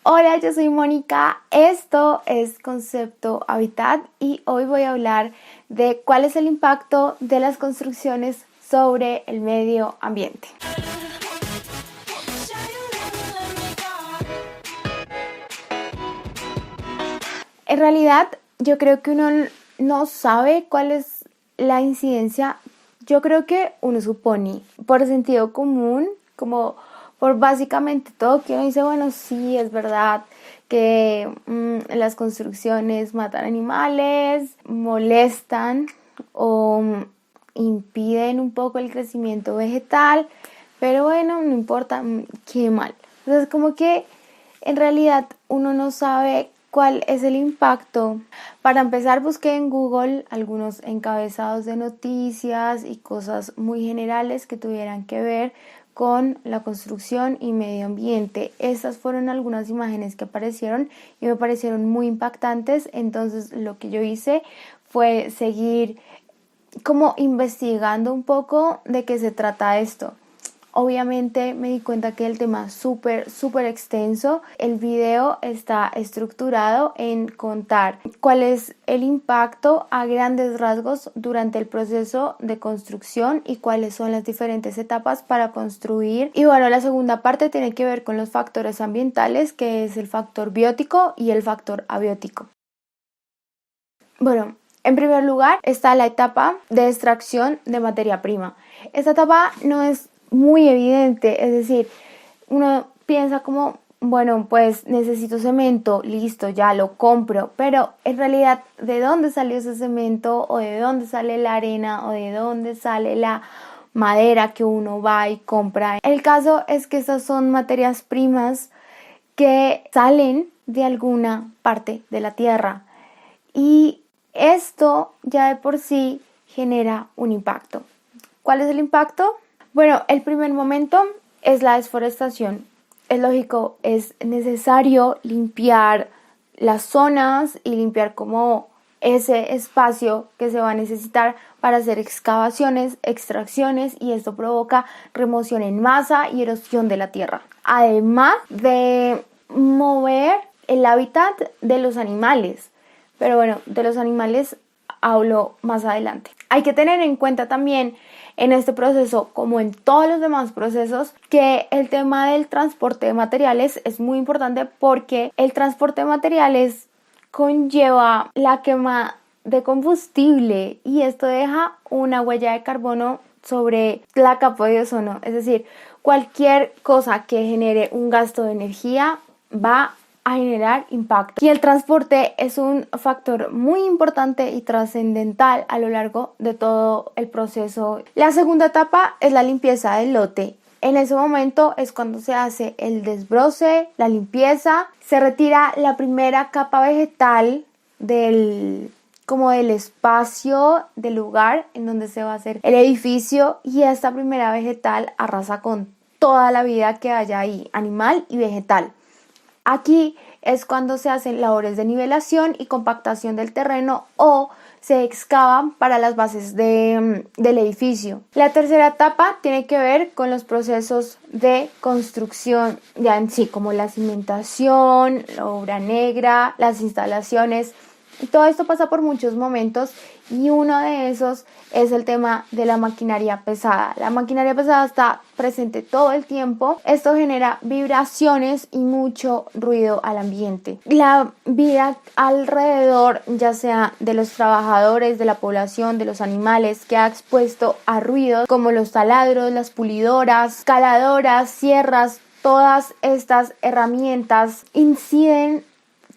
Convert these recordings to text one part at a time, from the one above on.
Hola, yo soy Mónica, esto es Concepto Habitat y hoy voy a hablar de cuál es el impacto de las construcciones sobre el medio ambiente. En realidad, yo creo que uno no sabe cuál es la incidencia. Yo creo que uno supone por sentido común, como por básicamente todo, que uno dice, bueno, sí, es verdad que las construcciones matan animales, molestan o impiden un poco el crecimiento vegetal, pero bueno, no importa, qué mal. Entonces, como que en realidad uno no sabe cuál es el impacto. Para empezar, busqué en Google algunos encabezados de noticias y cosas muy generales que tuvieran que ver con la construcción y medio ambiente. Estas fueron algunas imágenes que aparecieron y me parecieron muy impactantes. Entonces lo que yo hice fue seguir como investigando un poco de qué se trata esto. Obviamente me di cuenta que el tema es súper extenso. El video está estructurado en contar cuál es el impacto a grandes rasgos durante el proceso de construcción y cuáles son las diferentes etapas para construir. Y bueno, la segunda parte tiene que ver con los factores ambientales, que es el factor biótico y el factor abiótico. Bueno, en primer lugar está la etapa de extracción de materia prima. Esta etapa no es muy evidente, es decir, uno piensa como, bueno, pues necesito cemento, listo, ya lo compro, pero en realidad, ¿de dónde salió ese cemento? ¿O de dónde sale la arena? ¿O de dónde sale la madera que uno va y compra? El caso es que estas son materias primas que salen de alguna parte de la tierra y esto ya de por sí genera un impacto. ¿Cuál es el impacto? Bueno, el primer momento es la desforestación. Es lógico, es necesario limpiar las zonas y limpiar como ese espacio que se va a necesitar para hacer excavaciones, extracciones, y esto provoca remoción en masa y erosión de la tierra. Además de mover el hábitat de los animales. Pero bueno, de los animales hablo más adelante. Hay que tener en cuenta también en este proceso, como en todos los demás procesos, que el tema del transporte de materiales es muy importante porque el transporte de materiales conlleva la quema de combustible y esto deja una huella de carbono sobre la capa de ozono. Es decir, cualquier cosa que genere un gasto de energía va a generar impacto. Y el transporte es un factor muy importante y trascendental a lo largo de todo el proceso. La segunda etapa es la limpieza del lote. En ese momento es cuando se hace el desbroce, la limpieza, se retira la primera capa vegetal del espacio del lugar en donde se va a hacer el edificio, y esta primera vegetal arrasa con toda la vida que haya ahí, animal y vegetal. Aquí es cuando se hacen labores de nivelación y compactación del terreno o se excavan para las bases del edificio. La tercera etapa tiene que ver con los procesos de construcción ya en sí, como la cimentación, la obra negra, las instalaciones. Y todo esto pasa por muchos momentos y uno de esos es el tema de la maquinaria pesada. La maquinaria pesada está presente todo el tiempo. Esto genera vibraciones y mucho ruido al ambiente. La vida alrededor, ya sea de los trabajadores, de la población, de los animales, queda expuesto a ruidos como los taladros, las pulidoras, caladoras, sierras. Todas estas herramientas inciden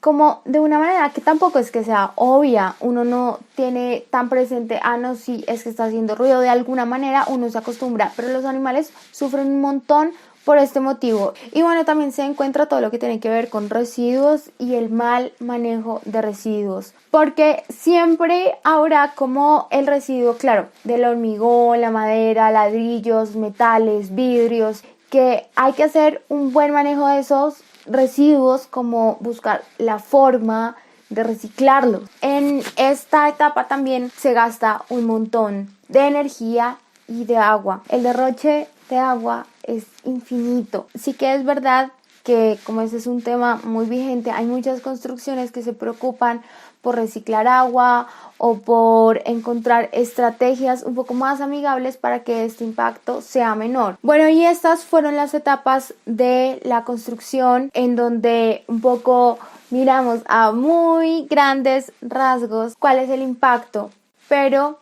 como de una manera que tampoco es que sea obvia. Uno no tiene tan presente, no, sí, es que está haciendo ruido. De alguna manera uno se acostumbra, pero los animales sufren un montón por este motivo. Y bueno, también se encuentra todo lo que tiene que ver con residuos y el mal manejo de residuos, porque siempre habrá como el residuo, claro, del hormigón, la madera, ladrillos, metales, vidrios, que hay que hacer un buen manejo de esos residuos, como buscar la forma de reciclarlos. En esta etapa también se gasta un montón de energía y de agua. El derroche de agua es infinito. Sí que es verdad que como ese es un tema muy vigente, hay muchas construcciones que se preocupan por reciclar agua o por encontrar estrategias un poco más amigables para que este impacto sea menor. Bueno, y estas fueron las etapas de la construcción en donde un poco miramos a muy grandes rasgos cuál es el impacto, pero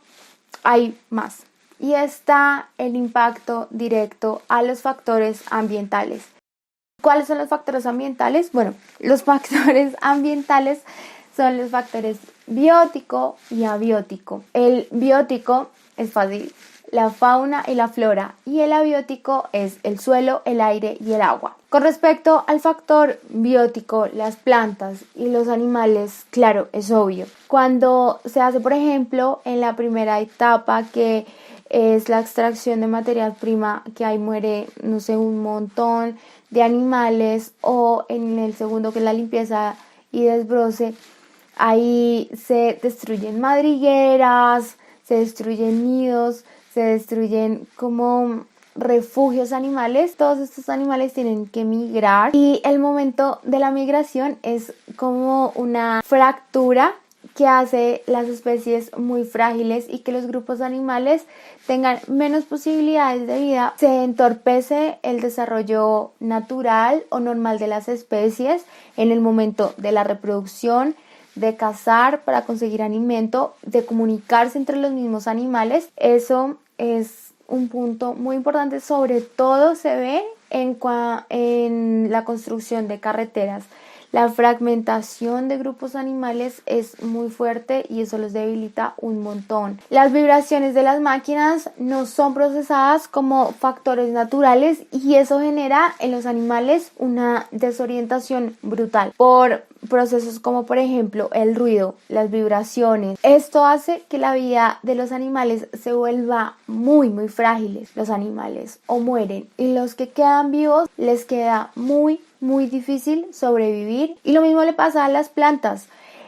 hay más. Y está el impacto directo a los factores ambientales. ¿Cuáles son los factores ambientales? Bueno, los factores ambientales son los factores biótico y abiótico. El biótico es fácil, la fauna y la flora, y el abiótico es el suelo, el aire y el agua. Con respecto al factor biótico, las plantas y los animales, claro, es obvio. Cuando se hace, por ejemplo, en la primera etapa, que es la extracción de materia prima, que ahí muere, no sé, un montón de animales, o en el segundo, que es la limpieza y desbroce, ahí se destruyen madrigueras, se destruyen nidos, se destruyen como refugios animales. Todos estos animales tienen que migrar y el momento de la migración es como una fractura que hace las especies muy frágiles y que los grupos animales tengan menos posibilidades de vida. Se entorpece el desarrollo natural o normal de las especies en el momento de la reproducción, de cazar para conseguir alimento, de comunicarse entre los mismos animales. Eso es un punto muy importante, sobre todo se ve en la construcción de carreteras. La fragmentación de grupos animales es muy fuerte y eso los debilita un montón. Las vibraciones de las máquinas no son procesadas como factores naturales y eso genera en los animales una desorientación brutal por procesos como, por ejemplo, el ruido, las vibraciones. Esto hace que la vida de los animales se vuelva muy frágiles. Los animales o mueren y los que quedan vivos les queda muy difícil sobrevivir, y lo mismo le pasa a las plantas.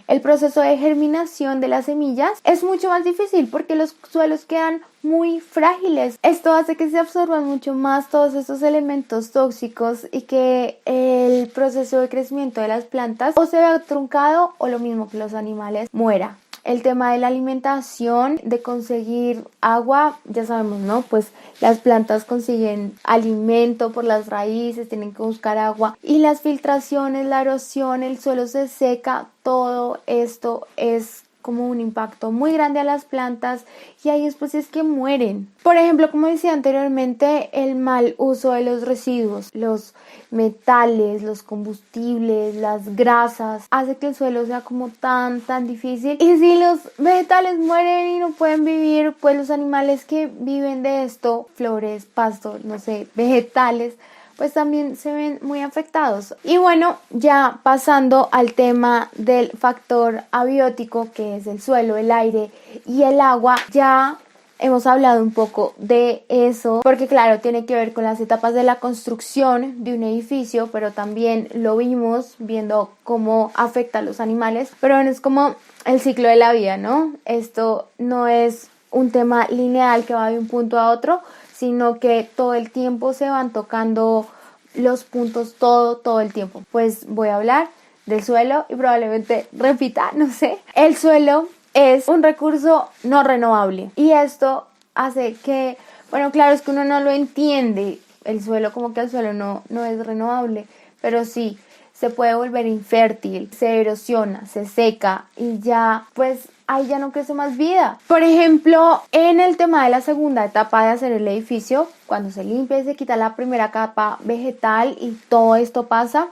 El proceso de germinación de las semillas es mucho más difícil porque los suelos quedan muy frágiles. Esto hace que se absorban mucho más todos estos elementos tóxicos y que el proceso de crecimiento de las plantas o se vea truncado o, lo mismo que los animales, muera. El tema de la alimentación, de conseguir agua, ya sabemos, ¿no? Pues las plantas consiguen alimento por las raíces, tienen que buscar agua. Y las filtraciones, la erosión, el suelo se seca, todo esto es como un impacto muy grande a las plantas y hay especies que mueren. Por ejemplo, como decía anteriormente, el mal uso de los residuos, los metales, los combustibles, las grasas, hace que el suelo sea como tan difícil. Y si los vegetales mueren y no pueden vivir, pues los animales que viven de esto, flores, pastos, no sé, vegetales, pues también se ven muy afectados. Y bueno, ya pasando al tema del factor abiótico, que es el suelo, el aire y el agua, ya hemos hablado un poco de eso, porque claro, tiene que ver con las etapas de la construcción de un edificio, pero también lo vimos viendo cómo afecta a los animales, pero es como el ciclo de la vida, ¿no? Esto no es un tema lineal que va de un punto a otro, sino que todo el tiempo se van tocando los puntos todo el tiempo. Pues voy a hablar del suelo y probablemente repita, no sé. El suelo es un recurso no renovable y esto hace que, bueno, claro, es que uno no lo entiende, el suelo, como que el suelo no es renovable, pero sí, se puede volver infértil, se erosiona, se seca y ya, pues ahí ya no crece más vida. Por ejemplo, en el tema de la segunda etapa de hacer el edificio, cuando se limpia y se quita la primera capa vegetal y todo esto pasa,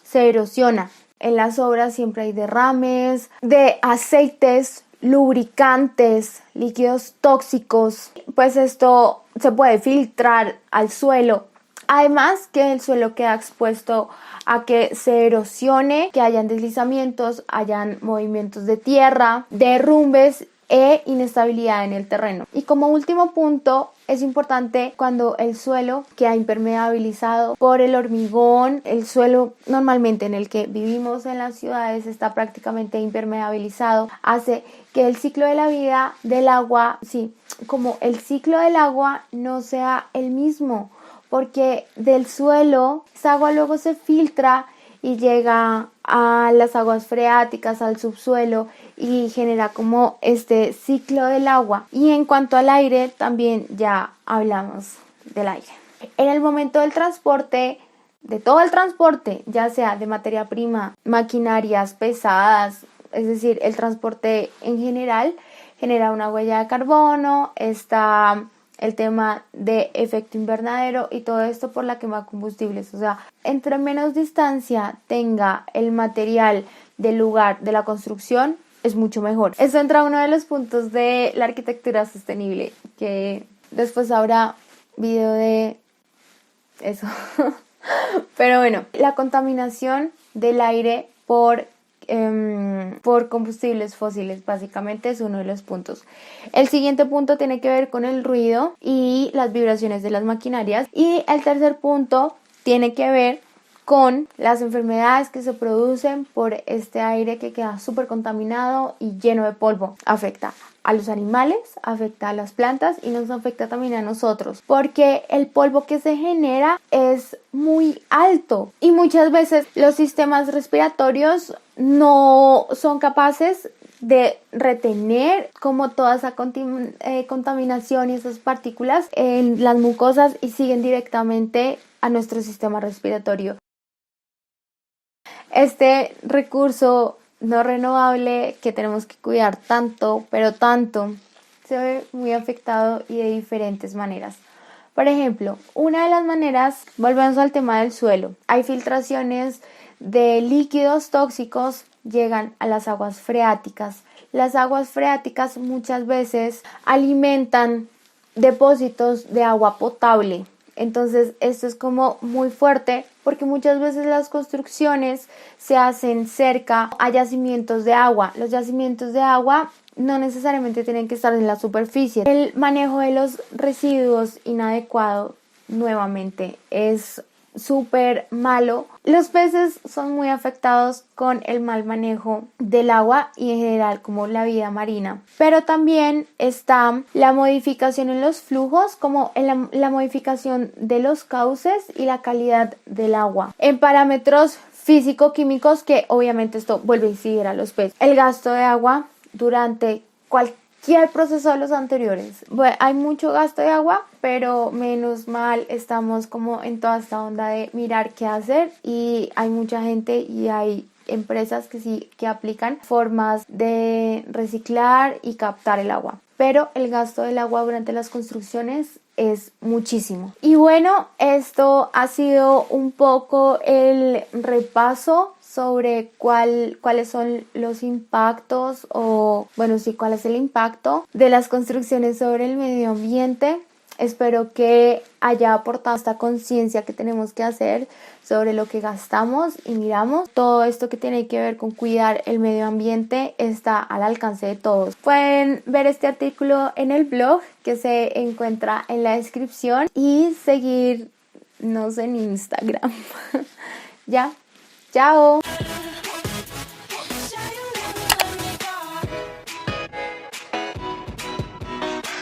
se erosiona. En las obras siempre hay derrames de aceites, lubricantes, líquidos tóxicos, pues esto se puede filtrar al suelo. Además que el suelo queda expuesto a que se erosione, que hayan deslizamientos, hayan movimientos de tierra, derrumbes e inestabilidad en el terreno. Y como último punto, es importante cuando el suelo queda impermeabilizado por el hormigón. El suelo normalmente en el que vivimos en las ciudades está prácticamente impermeabilizado. Hace que el ciclo de la vida del agua, sí, como el ciclo del agua no sea el mismo, porque del suelo esa agua luego se filtra y llega a las aguas freáticas, al subsuelo y genera como este ciclo del agua. Y en cuanto al aire, también ya hablamos del aire. En el momento del transporte, de todo el transporte, ya sea de materia prima, maquinarias pesadas, es decir, el transporte en general, genera una huella de carbono, está el tema de efecto invernadero y todo esto por la quema de combustibles. O sea, entre menos distancia tenga el material del lugar de la construcción, es mucho mejor. Esto entra a uno de los puntos de la arquitectura sostenible, que después habrá video de eso. Pero bueno, la contaminación del aire por combustibles fósiles básicamente es uno de los puntos. El siguiente punto tiene que ver con el ruido y las vibraciones de las maquinarias, y el tercer punto tiene que ver con las enfermedades que se producen por este aire que queda súper contaminado y lleno de polvo. Afecta a los animales, afecta a las plantas y nos afecta también a nosotros, porque el polvo que se genera es muy alto y muchas veces los sistemas respiratorios no son capaces de retener como toda esa contaminación y esas partículas en las mucosas y siguen directamente a nuestro sistema respiratorio. Este recurso no renovable que tenemos que cuidar tanto, pero tanto, se ve muy afectado y de diferentes maneras. Por ejemplo, una de las maneras, volvemos al tema del suelo. Hay filtraciones de líquidos tóxicos, llegan a las aguas freáticas. Las aguas freáticas muchas veces alimentan depósitos de agua potable. Entonces esto es como muy fuerte porque muchas veces las construcciones se hacen cerca a yacimientos de agua. Los yacimientos de agua no necesariamente tienen que estar en la superficie. El manejo de los residuos inadecuado nuevamente es súper malo. Los peces son muy afectados con el mal manejo del agua y en general como la vida marina, pero también está la modificación en los flujos, como en la modificación de los cauces y la calidad del agua en parámetros físico-químicos, que obviamente esto vuelve a incidir a los peces. El gasto de agua durante cualquier proceso de los anteriores. Bueno, hay mucho gasto de agua, pero menos mal estamos como en toda esta onda de mirar qué hacer, y hay mucha gente y hay empresas que sí que aplican formas de reciclar y captar el agua, pero el gasto del agua durante las construcciones es muchísimo. Y bueno, esto ha sido un poco el repaso sobre cuáles son los impactos, o bueno, sí, cuál es el impacto de las construcciones sobre el medio ambiente. Espero que haya aportado esta conciencia que tenemos que hacer sobre lo que gastamos y miramos. Todo esto que tiene que ver con cuidar el medio ambiente está al alcance de todos. Pueden ver este artículo en el blog que se encuentra en la descripción y seguirnos en Instagram. Ya, chao.